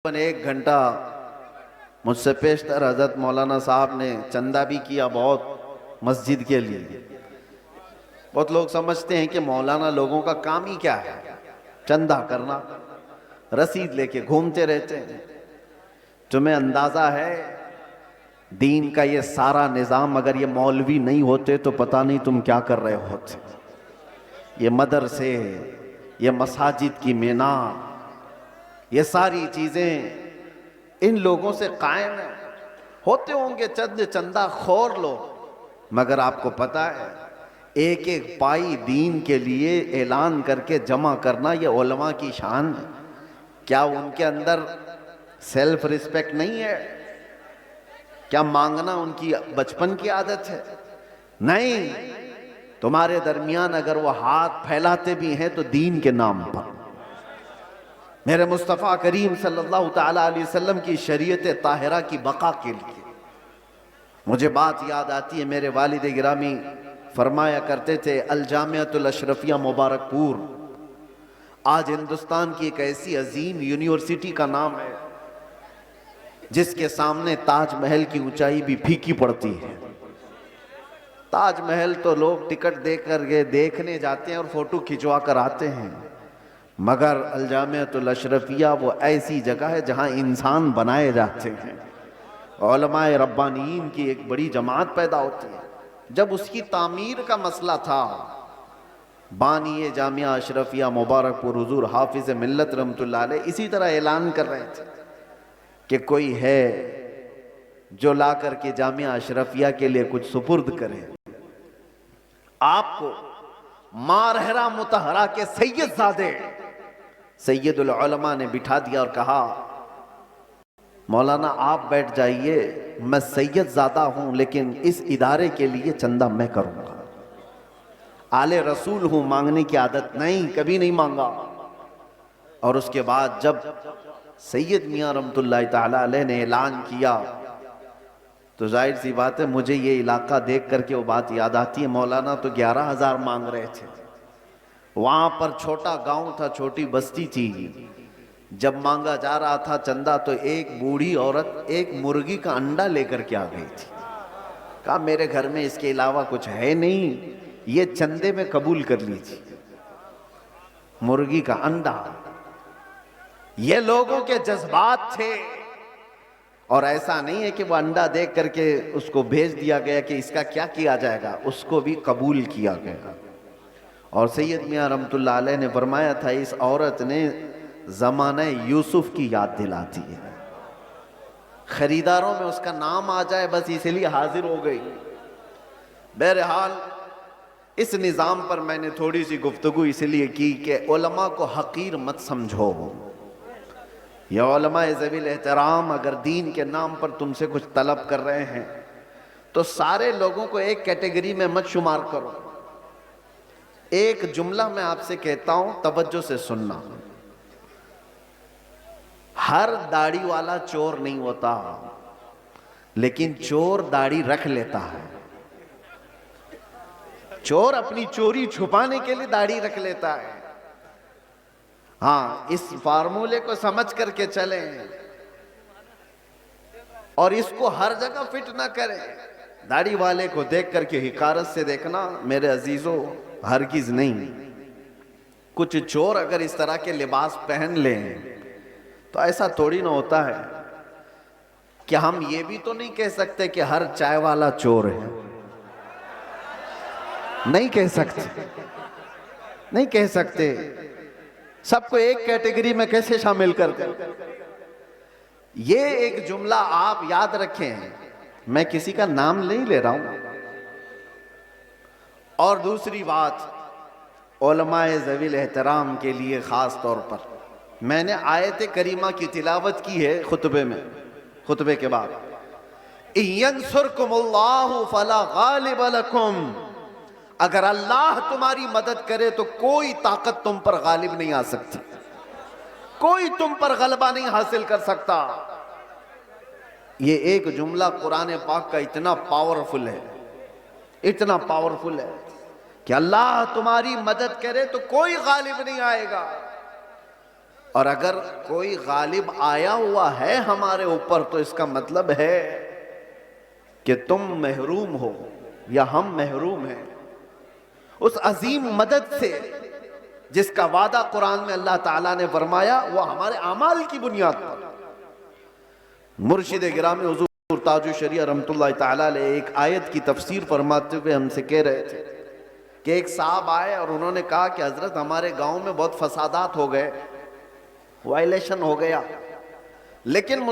تقریباً 1 گھنٹہ مجھ سے پیشتر حضرت مولانا صاحب نے چندہ بھی کیا بہت مسجد کے لیے. بہت لوگ سمجھتے ہیں کہ مولانا لوگوں کا کام ہی کیا ہے؟ چندہ کرنا، رسید لے کے گھومتے رہتے ہیں. تمہیں اندازہ ہے دین کا یہ سارا نظام اگر یہ مولوی نہیں ہوتے تو پتہ نہیں تم کیا کر رہے ہوتے. یہ مدرسے، یہ مساجد کی مینار، یہ ساری چیزیں ان لوگوں سے قائم ہیں. ہوتے ہوں گے چندہ خور لوگ، مگر آپ کو پتہ ہے ایک ایک پائی دین کے لیے اعلان کر کے جمع کرنا یہ علماء کی شان ہے. کیا ان کے اندر سیلف ریسپیکٹ نہیں ہے؟ کیا مانگنا ان کی بچپن کی عادت ہے؟ نہیں. تمہارے درمیان اگر وہ ہاتھ پھیلاتے بھی ہیں تو دین کے نام پر. میرے مصطفیٰ کریم صلی اللہ تعالیٰ علیہ وسلم کی شریعت طاہرہ کی بقا کے لیے. مجھے بات یاد آتی ہے، میرے والد گرامی فرمایا کرتے تھے الجامعۃ الاشرفیہ مبارک پور آج ہندوستان کی ایک ایسی عظیم یونیورسٹی کا نام ہے جس کے سامنے تاج محل کی اونچائی بھی پھیکی پڑتی ہے. تاج محل تو لوگ ٹکٹ دے کر کے دیکھنے جاتے ہیں اور فوٹو کھنچوا کر آتے ہیں، مگر الجامعۃ الاشرفیہ وہ ایسی جگہ ہے جہاں انسان بنائے جاتے ہیں. علماء ربانیین کی ایک بڑی جماعت پیدا ہوتی ہے. جب اس کی تعمیر کا مسئلہ تھا، بانی جامعہ اشرفیہ مبارک پور حضور حافظ ملت رحمۃ اللہ علیہ اسی طرح اعلان کر رہے تھے کہ کوئی ہے جو لا کر کے جامعہ اشرفیہ کے لیے کچھ سپرد کرے. آپ کو مارہرہ مطہرہ کے سید زادے سید العلماء نے بٹھا دیا اور کہا مولانا آپ بیٹھ جائیے، میں سید زادہ ہوں لیکن اس ادارے کے لیے چندہ میں کروں گا. آل رسول ہوں، مانگنے کی عادت نہیں، کبھی نہیں مانگا. اور اس کے بعد جب سید میاں رحمت اللہ تعالیٰ علیہ نے اعلان کیا تو ظاہر سی بات ہے مجھے یہ علاقہ دیکھ کر کے وہ بات یاد آتی ہے. مولانا تو 11,000 مانگ رہے تھے. وہاں پر چھوٹا گاؤں تھا، چھوٹی بستی تھی. جب مانگا جا رہا تھا چندہ تو ایک بوڑھی عورت ایک مرغی کا انڈا لے کر کے آ گئی تھی. کہا میرے گھر میں اس کے علاوہ کچھ ہے نہیں، یہ چندے میں قبول کر لیجیے. مرغی کا انڈا. یہ لوگوں کے جذبات تھے. اور ایسا نہیں ہے کہ وہ انڈا دیکھ کر کے اس کو بھیج دیا گیا کہ اس کا کیا کیا جائے گا، اس کو بھی قبول کیا گیا. اور سید میاں رحمت اللہ علیہ نے فرمایا تھا اس عورت نے زمانہ یوسف کی یاد دلاتی ہے. خریداروں میں اس کا نام آ جائے بس اسی لیے حاضر ہو گئی. بہرحال اس نظام پر میں نے تھوڑی سی گفتگو اس لیے کی کہ علماء کو حقیر مت سمجھو. یا علماء ذوی الاحترام اگر دین کے نام پر تم سے کچھ طلب کر رہے ہیں تو سارے لوگوں کو ایک کیٹیگری میں مت شمار کرو. ایک جملہ میں آپ سے کہتا ہوں، توجہ سے سننا. ہر داڑھی والا چور نہیں ہوتا، لیکن چور داڑھی رکھ لیتا ہے. چور اپنی چوری چھپانے کے لیے داڑھی رکھ لیتا ہے. ہاں، اس فارمولے کو سمجھ کر کے چلیں اور اس کو ہر جگہ فٹ نہ کریں. داڑھی والے کو دیکھ کر کے حقارت سے دیکھنا میرے عزیزو ہرگز نہیں. کچھ چور اگر اس طرح کے لباس پہن لیں تو ایسا تھوڑی نہ ہوتا ہے کہ ہم یہ بھی تو نہیں کہہ سکتے کہ ہر چائے والا چور ہے. نہیں کہہ سکتے، نہیں کہہ سکتے. سب کو ایک کیٹیگری میں کیسے شامل کر دیں؟ یہ ایک جملہ آپ یاد رکھیں. میں کسی کا نام نہیں لے رہا ہوں. اور دوسری بات، علماء ذوی الاحترام کے لیے خاص طور پر میں نے آیت کریمہ کی تلاوت کی ہے خطبے میں، خطبے کے بعد. إِن يَنْصُرْكُمُ اللَّهُ فَلَا غَالِبَ لَكُمْ. اگر اللہ تمہاری مدد کرے تو کوئی طاقت تم پر غالب نہیں آ سکتی، کوئی تم پر غلبہ نہیں حاصل کر سکتا. یہ ایک جملہ قرآن پاک کا اتنا پاورفل ہے، اتنا پاورفل ہے کہ اللہ تمہاری مدد کرے تو کوئی غالب نہیں آئے گا. اور اگر کوئی غالب آیا ہوا ہے ہمارے اوپر تو اس کا مطلب ہے کہ تم محروم ہو یا ہم محروم ہیں اس عظیم مدد سے جس کا وعدہ قرآن میں اللہ تعالیٰ نے فرمایا، وہ ہمارے اعمال کی بنیاد پر۔ مرشد گرامی حضور تاج الشریعہ رحمۃ اللہ تعالیٰ علیہ ایک آیت کی تفسیر فرماتے ہوئے ہم سے کہہ رہے تھے کہ ایک صاحب آئے اور انہوں نے کہا کہ حضرت ہمارے گاؤں میں بہت فسادات ہو گئے، وائلیشن ہو گیا، لیکن